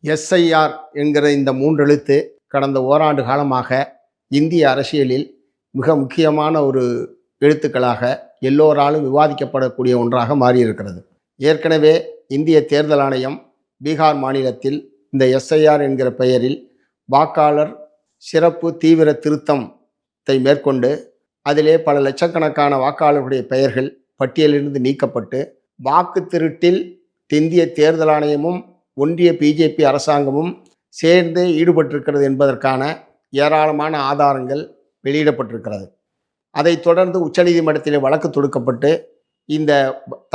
SIR என்கிற இந்த மூன்றெழுத்து கடந்த ஓராண்டு காலமாக இந்திய அரசியலில் மிக முக்கியமான ஒரு எழுத்துக்களாக எல்லோராலும் விவாதிக்கப்படக்கூடிய ஒன்றாக மாறியிருக்கிறது. ஏற்கனவே இந்திய தேர்தல் ஆணையம் பீகார் மாநிலத்தில் இந்த எஸ்ஐஆர் என்கிற பெயரில் வாக்காளர் சிறப்பு தீவிர திருத்தத்தை மேற்கொண்டு அதிலே பல லட்சக்கணக்கான வாக்காளர்களுடைய பெயர்கள் பட்டியலிலிருந்து நீக்கப்பட்டு வாக்கு திருட்டில் இந்திய தேர்தல் ஆணையமும் ஒன்றிய பிஜேபி அரசாங்கமும் சேர்ந்தே ஈடுபட்டிருக்கிறது என்பதற்கான ஏராளமான ஆதாரங்கள் வெளியிடப்பட்டிருக்கிறது. அதைத் தொடர்ந்து உச்சநீதிமன்றத்தில் வழக்கு தொடுக்கப்பட்டு இந்த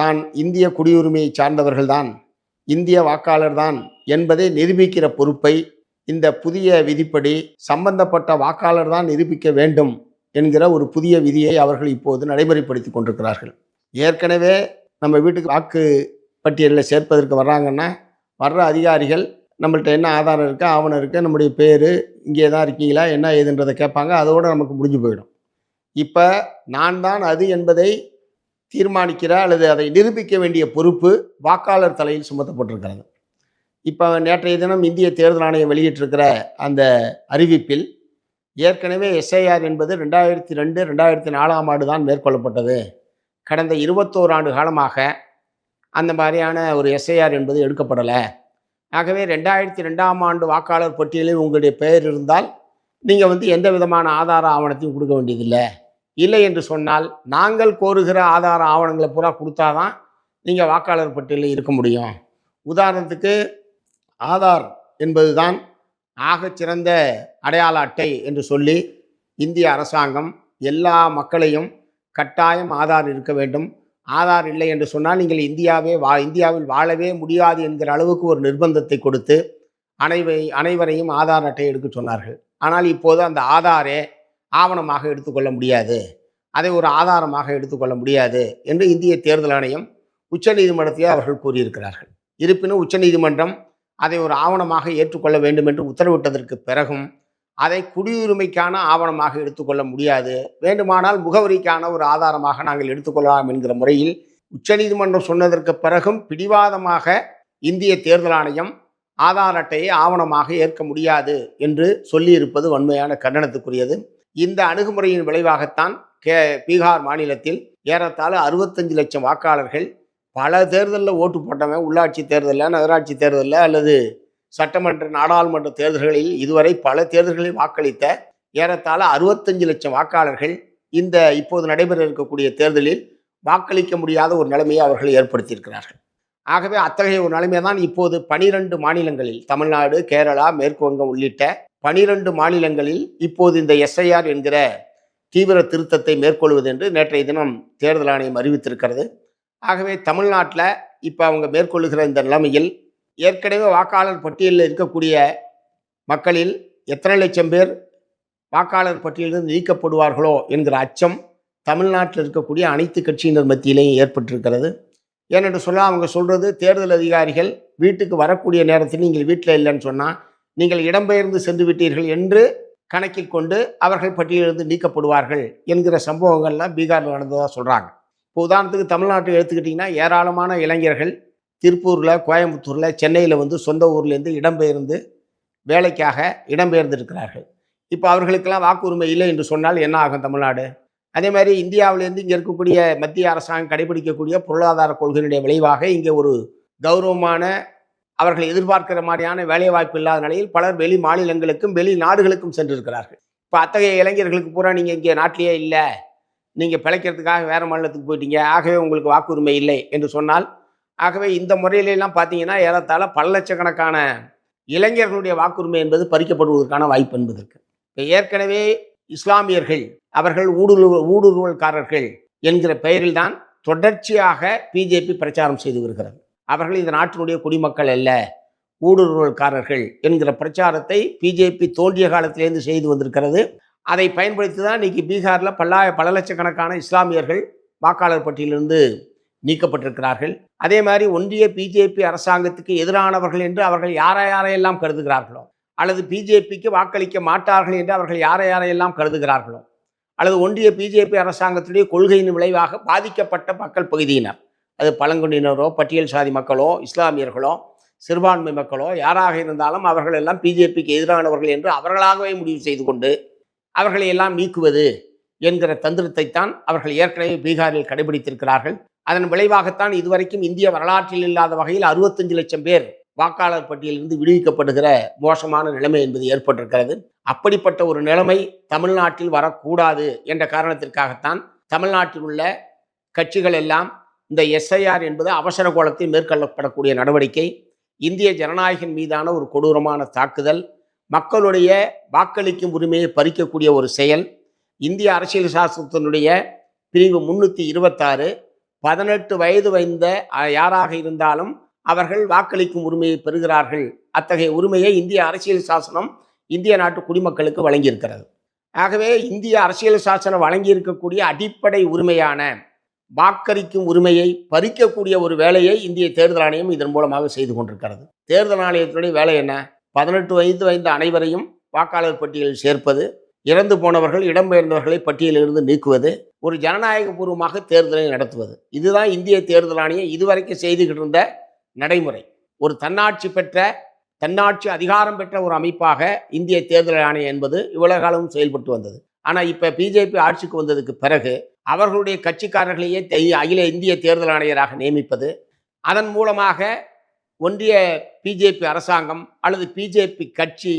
தான் இந்திய குடியுரிமையை சார்ந்தவர்கள்தான், இந்திய வாக்காளர் தான் என்பதை நிரூபிக்கிற பொறுப்பை இந்த புதிய விதிப்படி சம்பந்தப்பட்ட வாக்காளர் தான் நிரூபிக்க வேண்டும் என்கிற ஒரு புதிய விதியை அவர்கள் இப்போது நடைமுறைப்படுத்தி கொண்டிருக்கிறார்கள். ஏற்கனவே நம்ம வீட்டுக்கு வாக்கு பட்டியலில் சேர்ப்பதற்கு வர்றாங்கன்னா வர்ற அதிகாரிகள் நம்மள்ட்ட என்ன ஆதாரம் இருக்குது, ஆவணம் இருக்குது, நம்முடைய பேர், இங்கே தான் இருக்கீங்களா, என்ன ஏதுன்றதை கேட்பாங்க. அதோடு நமக்கு முடிஞ்சு போயிடும். இப்போ நான் தான் அது என்பதை தீர்மானிக்கிற அல்லது அதை நிரூபிக்க வேண்டிய பொறுப்பு வாக்காளர் தலையில் சுமத்தப்பட்டிருக்கிறது. இப்போ நேற்றைய தினம் இந்திய தேர்தல் ஆணையம் வெளியிட்டிருக்கிற அந்த அறிவிப்பில் ஏற்கனவே எஸ்ஐஆர் என்பது 2002, 2004 ஆண்டு தான் மேற்கொள்ளப்பட்டது. கடந்த 21 ஆண்டு காலமாக அந்த மாதிரியான ஒரு எஸ்ஐஆர் என்பது எடுக்கப்படலை. ஆகவே 2002 ஆண்டு வாக்காளர் பட்டியலில் உங்களுடைய பெயர் இருந்தால் நீங்கள் எந்த விதமான ஆதார ஆவணத்தையும் கொடுக்க வேண்டியதில்லை. இல்லை என்று சொன்னால் நாங்கள் கோருகிற ஆதார ஆவணங்களை பூரா கொடுத்தாதான் நீங்கள் வாக்காளர் பட்டியலில் இருக்க முடியும். உதாரணத்துக்கு ஆதார் என்பது தான் ஆகச்சிறந்த அடையாள அட்டை என்று சொல்லி இந்திய அரசாங்கம் எல்லா மக்களையும் கட்டாயம் ஆதார் இருக்க வேண்டும், ஆதார் இல்லை என்று சொன்னால் நீங்கள் இந்தியாவில் வாழவே முடியாது என்கிற அளவுக்கு ஒரு நிர்பந்தத்தை கொடுத்து அனைவரையும் ஆதார் அட்டை எடுக்க சொன்னார்கள். ஆனால் இப்போது அந்த ஆதாரே ஆவணமாக எடுத்துக்கொள்ள முடியாது, அதை ஒரு ஆதாரமாக எடுத்துக்கொள்ள முடியாது என்று இந்திய தேர்தல் ஆணையம் உச்சநீதிமன்றத்திலே அவர்கள் கூறியிருக்கிறார்கள். இருப்பினும் உச்சநீதிமன்றம் அதை ஒரு ஆவணமாக ஏற்றுக்கொள்ள வேண்டும் என்று உத்தரவிட்டதற்கு பிறகும் அதை குடியுரிமைக்கான ஆவணமாக எடுத்துக்கொள்ள முடியாது, வேண்டுமானால் முகவரிக்கான ஒரு ஆதாரமாக நாங்கள் எடுத்துக்கொள்ளலாம் என்கிற முறையில் உச்சநீதிமன்றம் சொன்னதற்கு பிறகும் பிடிவாதமாக இந்திய தேர்தல் ஆணையம் ஆதார் அட்டையை ஆவணமாக ஏற்க முடியாது என்று சொல்லியிருப்பது வன்மையான கண்டனத்துக்குரியது. இந்த அணுகுமுறையின் விளைவாகத்தான் பீகார் மாநிலத்தில் ஏறத்தாழ 65 லட்சம் வாக்காளர்கள் பல தேர்தலில் ஓட்டு போட்டவன், உள்ளாட்சி தேர்தலில், நகராட்சி தேர்தலில் அல்லது சட்டமன்ற நாடாளுமன்ற தேர்தல்களில் இதுவரை பல தேர்தல்களில் வாக்களித்த ஏறத்தாழ 65 லட்சம் வாக்காளர்கள் இந்த இப்போது நடைபெற இருக்கக்கூடிய தேர்தலில் வாக்களிக்க முடியாத ஒரு நிலைமையை அவர்கள் ஏற்படுத்தியிருக்கிறார்கள். ஆகவே அத்தகைய ஒரு நிலைமை தான் இப்போது 12 மாநிலங்களில், தமிழ்நாடு, கேரளா, மேற்கு வங்கம் உள்ளிட்ட 12 மாநிலங்களில் இப்போது இந்த எஸ்ஐஆர் என்கிற தீவிர திருத்தத்தை மேற்கொள்வது என்று நேற்றைய தினம் தேர்தல் ஆணையம் அறிவித்திருக்கிறது. ஆகவே தமிழ்நாட்டில் இப்போ அவங்க மேற்கொள்ளுகிற இந்த நிலைமையில் ஏற்கனவே வாக்காளர் பட்டியலில் இருக்கக்கூடிய மக்களில் எத்தனை லட்சம் பேர் வாக்காளர் பட்டியலிருந்து நீக்கப்படுவார்களோ என்கிற அச்சம் தமிழ்நாட்டில் இருக்கக்கூடிய அனைத்து கட்சியினர் மத்தியிலேயும் ஏற்பட்டிருக்கிறது. ஏனென்று சொன்னால் அவங்க சொல்கிறது, தேர்தல் அதிகாரிகள் வீட்டுக்கு வரக்கூடிய நேரத்தில் நீங்கள் வீட்டில் இல்லைன்னு சொன்னால் நீங்கள் இடம்பெயர்ந்து சென்று விட்டீர்கள் என்று கணக்கில் கொண்டு அவர்கள் பட்டியலிருந்து நீக்கப்படுவார்கள் என்கிற சம்பவங்கள்லாம் பீகாரில் நடந்ததாக சொல்கிறாங்க. இப்போ உதாரணத்துக்கு தமிழ்நாட்டில் எடுத்துக்கிட்டிங்கன்னா ஏராளமான இளைஞர்கள் திருப்பூரில், கோயம்புத்தூரில், சென்னையில் சொந்த ஊர்லேருந்து இடம்பெயர்ந்து வேலைக்காக இடம்பெயர்ந்திருக்கிறார்கள். இப்போ அவர்களுக்கெல்லாம் வாக்குரிமை இல்லை என்று சொன்னால் என்ன ஆகும் தமிழ்நாடு? அதே மாதிரி இந்தியாவிலேருந்து இங்கே இருக்கக்கூடிய மத்திய அரசாங்கம் கடைபிடிக்கக்கூடிய பொருளாதார கொள்கையினுடைய விளைவாக இங்கே ஒரு கௌரவமான அவர்கள் எதிர்பார்க்கிற மாதிரியான வேலைவாய்ப்பு இல்லாத நிலையில் பலர் வெளி மாநிலங்களுக்கும் வெளி நாடுகளுக்கும் சென்றிருக்கிறார்கள். இப்போ அத்தகைய இளைஞர்களுக்கு பூரா நீங்கள் இங்கே நாட்டிலேயே இல்லை, நீங்கள் பிழைக்கிறதுக்காக வேறு மாநிலத்துக்கு போயிட்டீங்க, ஆகவே உங்களுக்கு வாக்குரிமை இல்லை என்று சொன்னால், ஆகவே இந்த முறையிலெல்லாம் பார்த்தீங்கன்னா ஏறத்தாழ பல லட்சக்கணக்கான இளைஞர்களுடைய வாக்குரிமை என்பது பறிக்கப்படுவதற்கான வாய்ப்பு என்பது இருக்குது. இப்போ ஏற்கனவே இஸ்லாமியர்கள் அவர்கள் ஊடுருவல்காரர்கள் என்கிற பெயரில் தான் தொடர்ச்சியாக பிஜேபி பிரச்சாரம் செய்து வருகிறது. அவர்கள் இந்த நாட்டினுடைய குடிமக்கள் அல்ல, ஊடுருவல்காரர்கள் என்கிற பிரச்சாரத்தை பிஜேபி தோன்றிய காலத்திலேருந்து செய்து வந்திருக்கிறது. அதை பயன்படுத்தி தான் இன்றைக்கி பீகாரில் பல லட்சக்கணக்கான இஸ்லாமியர்கள் வாக்காளர் பட்டியலிருந்து நீக்கப்பட்டிருக்கிறார்கள். அதே மாதிரி ஒன்றிய பிஜேபி அரசாங்கத்துக்கு எதிரானவர்கள் என்று அவர்கள் யாரையெல்லாம் கருதுகிறார்களோ, அல்லது பிஜேபிக்கு வாக்களிக்க மாட்டார்கள் என்று அவர்கள் யாரையெல்லாம் கருதுகிறார்களோ, அல்லது ஒன்றிய பிஜேபி அரசாங்கத்துடைய கொள்கையின் விளைவாக பாதிக்கப்பட்ட மக்கள் பகுதியினர், அது பழங்குடியினரோ, பட்டியல் சாதி மக்களோ, இஸ்லாமியர்களோ, சிறுபான்மை மக்களோ யாராக இருந்தாலும் அவர்கள் எல்லாம் பிஜேபிக்கு எதிரானவர்கள் என்று அவர்களாகவே முடிவு செய்து கொண்டு அவர்களை எல்லாம் நீக்குவது என்கிற தந்திரத்தைத்தான் அவர்கள் ஏற்கனவே பீகாரில் கடைபிடித்திருக்கிறார்கள். அதன் விளைவாகத்தான் இதுவரைக்கும் இந்திய வரலாற்றில் இல்லாத வகையில் 65 லட்சம் பேர் வாக்காளர் பட்டியலிருந்து விடுவிக்கப்படுகிற மோசமான நிலைமை என்பது ஏற்பட்டிருக்கிறது. அப்படிப்பட்ட ஒரு நிலைமை தமிழ்நாட்டில் வரக்கூடாது என்ற காரணத்திற்காகத்தான் தமிழ்நாட்டில் உள்ள கட்சிகள் எல்லாம் இந்த எஸ்ஐஆர் என்பது அவசர கோலத்தில் மேற்கொள்ளப்படக்கூடிய நடவடிக்கை, இந்திய ஜனநாயகம் மீதான ஒரு கொடூரமான தாக்குதல், மக்களுடைய வாக்களிக்கும் உரிமையை பறிக்கக்கூடிய ஒரு செயல். இந்திய அரசியல் சாசனத்தினுடைய பிரிவு 326 18 வயது வைந்த யாராக இருந்தாலும் அவர்கள் வாக்களிக்கும் உரிமையை பெறுகிறார்கள். அத்தகைய உரிமையை இந்திய அரசியல் சாசனம் இந்திய நாட்டு குடிமக்களுக்கு வழங்கியிருக்கிறது. ஆகவே இந்திய அரசியல் சாசனம் வழங்கியிருக்கக்கூடிய அடிப்படை உரிமையான வாக்களிக்கும் உரிமையை பறிக்கக்கூடிய ஒரு வேலையை இந்திய தேர்தல் ஆணையம் இதன் மூலமாக செய்து கொண்டிருக்கிறது. தேர்தல் ஆணையத்தினுடைய வேலை என்ன? 18 வயது வைந்த அனைவரையும் வாக்காளர் பட்டியலில் சேர்ப்பது, இறந்து போனவர்கள் இடம்பெயர்ந்தவர்களை பட்டியலிலிருந்து நீக்குவது, ஒரு ஜனநாயக பூர்வமாக தேர்தலை நடத்துவது. இதுதான் இந்திய தேர்தல் ஆணையம் இதுவரைக்கும் செய்துகிட்டு இருந்த நடைமுறை. ஒரு தன்னாட்சி அதிகாரம் பெற்ற ஒரு அமைப்பாக இந்திய தேர்தல் ஆணையம் என்பது இவ்வளவு காலமும் செயல்பட்டு வந்தது. ஆனால் இப்போ பிஜேபி ஆட்சிக்கு வந்ததுக்கு பிறகு அவர்களுடைய கட்சிக்காரர்களையே அகில இந்திய தேர்தல் ஆணையராக நியமிப்பது, அதன் மூலமாக ஒன்றிய பிஜேபி அரசாங்கம் அல்லது பிஜேபி கட்சி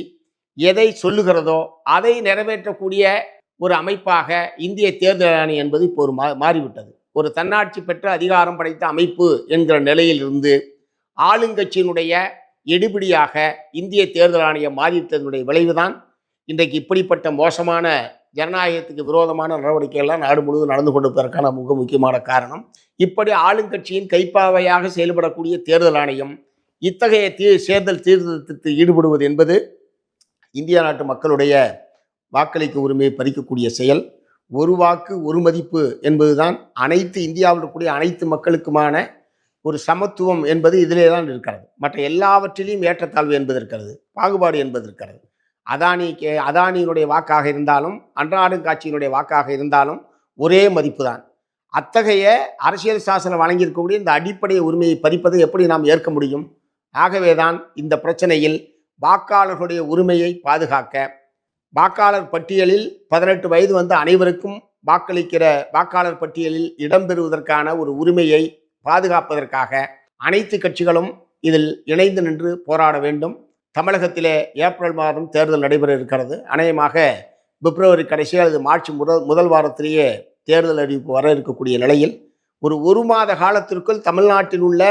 எதை சொல்லுகிறதோ அதை நிறைவேற்றக்கூடிய ஒரு அமைப்பாக இந்திய தேர்தல் ஆணையம் என்பது இப்போ ஒரு மாறிவிட்டது. ஒரு தன்னாட்சி பெற்ற அதிகாரம் படைத்த அமைப்பு என்கிற நிலையில் இருந்து ஆளுங்கட்சியினுடைய எடுபிடியாக இந்திய தேர்தல் ஆணையம் மாறிவிட்டதனுடைய விளைவுதான் இன்றைக்கு இப்படிப்பட்ட மோசமான ஜனநாயகத்துக்கு விரோதமான நடவடிக்கைகள்லாம் நாடு முழுவதும் நடந்து கொண்டிருப்பதற்கான மிக முக்கியமான காரணம். இப்படி ஆளுங்கட்சியின் கைப்பாவையாக செயல்படக்கூடிய தேர்தல் ஆணையம் இத்தகைய தேர்தல் சீர்திருத்தத்தில் ஈடுபடுவது என்பது இந்திய நாட்டு மக்களுடைய வாக்களிக்கும் உரிமையை பறிக்கக்கூடிய செயல். ஒரு வாக்கு ஒரு மதிப்பு என்பதுதான் அனைத்து இந்தியாவில் இருக்கக்கூடிய அனைத்து மக்களுக்குமான ஒரு சமத்துவம் என்பது இதிலே தான் இருக்கிறது. மற்ற எல்லாவற்றிலையும் ஏற்றத்தாழ்வு என்பது இருக்கிறது, பாகுபாடு என்பது இருக்கிறது. அதானியினுடைய வாக்காக இருந்தாலும் அன்றாடம் காட்சியினுடைய வாக்காக இருந்தாலும் ஒரே மதிப்பு தான். அத்தகைய அரசியல் சாசனம் வழங்கியிருக்கக்கூடிய இந்த அடிப்படை உரிமையை பறிப்பதை எப்படி நாம் ஏற்க முடியும்? ஆகவேதான் இந்த பிரச்சனையில் வாக்காளர்களுடைய உரிமையை பாதுகாக்க வாக்காளர் பட்டியலில் 18 வயது வந்த அனைவருக்கும் வாக்களிக்கிற வாக்காளர் பட்டியலில் இடம்பெறுவதற்கான ஒரு உரிமையை பாதுகாப்பதற்காக அனைத்து கட்சிகளும் இதில் இணைந்து நின்று போராட வேண்டும். தமிழகத்திலே ஏப்ரல் மாதம் தேர்தல் நடைபெற இருக்கிறது. அநேகமாக பிப்ரவரி கடைசி அல்லது மார்ச் முதல் வாரத்திலேயே தேர்தல் அறிவிப்பு வர இருக்கக்கூடிய நிலையில் ஒரு மாத காலத்திற்குள் தமிழ்நாட்டில் உள்ள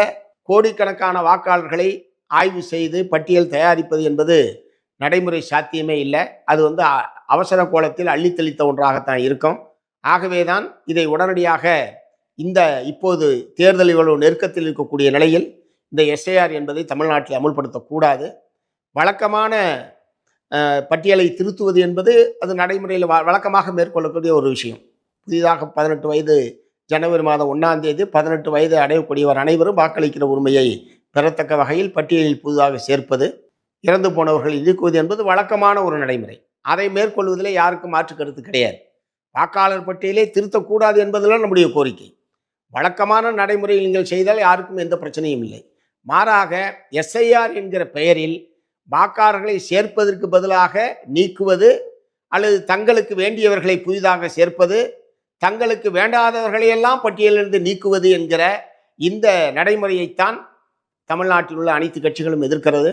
கோடிக்கணக்கான வாக்காளர்களை ஆய்வு செய்து பட்டியல் தயாரிப்பது என்பது நடைமுறை சாத்தியமே இல்லை. அது அவசர கோலத்தில் அள்ளித்தளித்த ஒன்றாகத்தான் இருக்கும். ஆகவேதான் இதை உடனடியாக இந்த இப்போது தேர்தல் இவ்வளவு நெருக்கத்தில் இருக்கக்கூடிய நிலையில் இந்த எஸ்ஐஆர் என்பதை தமிழ்நாட்டில் அமுல்படுத்தக்கூடாது. வழக்கமான பட்டியலை திருத்துவது என்பது அது நடைமுறையில் வழக்கமாக மேற்கொள்ளக்கூடிய ஒரு விஷயம். புதிதாக 18 வயது ஜனவரி மாதம் 1ஆம் தேதி 18 வயது அடையக்கூடியவர் அனைவரும் வாக்களிக்கிற உரிமையை பெறத்தக்க வகையில் பட்டியலில் புதிதாக சேர்ப்பது, இறந்து போனவர்களை நீக்குவது என்பது வழக்கமான ஒரு நடைமுறை. அதை மேற்கொள்வதில் யாருக்கும் மாற்று கருத்து கிடையாது. வாக்காளர் பட்டியலை திருத்தக்கூடாது என்பதெல்லாம் நம்முடைய கோரிக்கை. வழக்கமான நடைமுறையில் நீங்கள் செய்தால் யாருக்கும் எந்த பிரச்சனையும் இல்லை. மாறாக எஸ்ஐஆர் என்கிற பெயரில் வாக்காளர்களை சேர்ப்பதற்கு பதிலாக நீக்குவது அல்லது தங்களுக்கு வேண்டியவர்களை புதிதாக சேர்ப்பது, தங்களுக்கு வேண்டாதவர்களையெல்லாம் பட்டியலிலிருந்து நீக்குவது என்கிற இந்த நடைமுறையைத்தான் தமிழ்நாட்டில் உள்ள அனைத்து கட்சிகளும் எதிர்க்கிறது.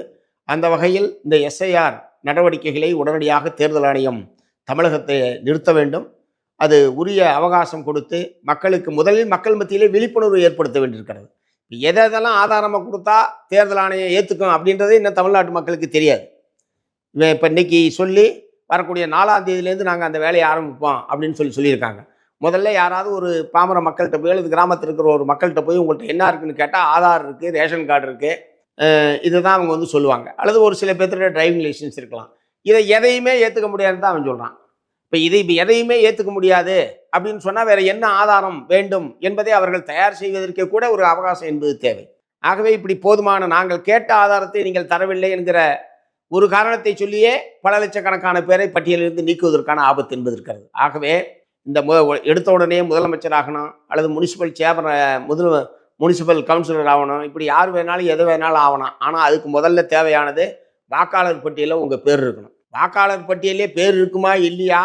அந்த வகையில் இந்த எஸ்ஐஆர் நடவடிக்கைகளை உடனடியாக தேர்தல் ஆணையம் தமிழகத்தை நிறுத்த வேண்டும். அது உரிய அவகாசம் கொடுத்து முதலில் மக்கள் மத்தியிலே விழிப்புணர்வு ஏற்படுத்த வேண்டியிருக்கிறது. எதெல்லாம் ஆதாரமாக கொடுத்தா தேர்தல் ஆணையம் ஏற்றுக்கும் அப்படின்றதே இன்னும் தமிழ்நாட்டு மக்களுக்கு தெரியாது. இப்போ இன்னைக்கு சொல்லி வரக்கூடிய 4ஆம் தேதியிலேருந்து நாங்கள் அந்த வேலையை ஆரம்பிப்போம் அப்படின்னு சொல்லியிருக்காங்க. முதல்ல யாராவது ஒரு பாமர மக்கள்கிட்ட போய் அல்லது கிராமத்தில் இருக்கிற ஒரு மக்கள்கிட்ட போய் உங்கள்கிட்ட என்ன இருக்குன்னு கேட்டால் ஆதார் இருக்குது, ரேஷன் கார்டு இருக்குது, இதுதான் அவங்க சொல்லுவாங்க. அல்லது ஒரு சில பேர்த்தோட டிரைவிங் லைசன்ஸ் இருக்கலாம். இதை எதையுமே ஏற்றுக்க முடியாதுன்னு தான் அவன் சொல்கிறான். இப்போ எதையுமே ஏற்றுக்க முடியாது அப்படின்னு சொன்னால் வேறு என்ன ஆதாரம் வேண்டும் என்பதை அவர்கள் தயார் செய்வதற்கே கூட ஒரு அவகாசம் என்பது தேவை. ஆகவே இப்படி போதுமான நாங்கள் கேட்ட ஆதாரத்தை நீங்கள் தரவில்லை என்கிற ஒரு காரணத்தை சொல்லியே பல லட்சக்கணக்கான பேரை பட்டியலிருந்து நீக்குவதற்கான ஆபத்து என்பது இருக்கிறது. ஆகவே இந்த எடுத்த உடனே முதலமைச்சராகணும் அல்லது முனிசிபல் முனிசிபல் கவுன்சிலர் ஆகணும், இப்படி யார் வேணாலும் எதை வேணாலும் ஆகணும். ஆனால் அதுக்கு முதல்ல தேவையானது வாக்காளர் பட்டியலில் உங்கள் பேர் இருக்கணும். வாக்காளர் பட்டியலே பேர் இருக்குமா இல்லையா,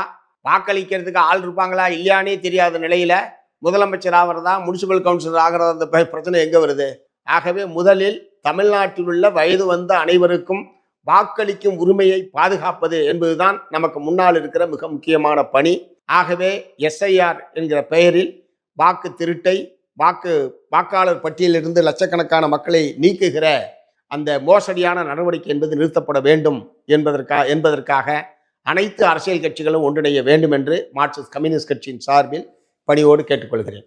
வாக்களிக்கிறதுக்கு ஆள் இருப்பாங்களா இல்லையானே தெரியாத நிலையில் முதலமைச்சர் ஆகிறதா முனிசிபல் கவுன்சிலர் ஆகிறதா, அந்த பிரச்சனை எங்கே வருது? ஆகவே முதலில் தமிழ்நாட்டில் உள்ள வயது வந்த அனைவருக்கும் வாக்களிக்கும் உரிமையை பாதுகாப்பது என்பதுதான் நமக்கு முன்னால் இருக்கிற மிக முக்கியமான பணி. ஆகவே எஸ்ஐஆர் என்கிற பெயரில் வாக்கு திருட்டை, வாக்காளர் பட்டியலிலிருந்து லட்சக்கணக்கான மக்களை நீக்குகிற அந்த மோசடியான நடவடிக்கை என்பது நிறுத்தப்பட வேண்டும் என்பதற்காக அனைத்து அரசியல் கட்சிகளும் ஒன்றிணைய வேண்டும் என்று மார்க்சிஸ்ட் கம்யூனிஸ்ட் கட்சியின் சார்பில் பணியோடு கேட்டுக்கொள்கிறேன்.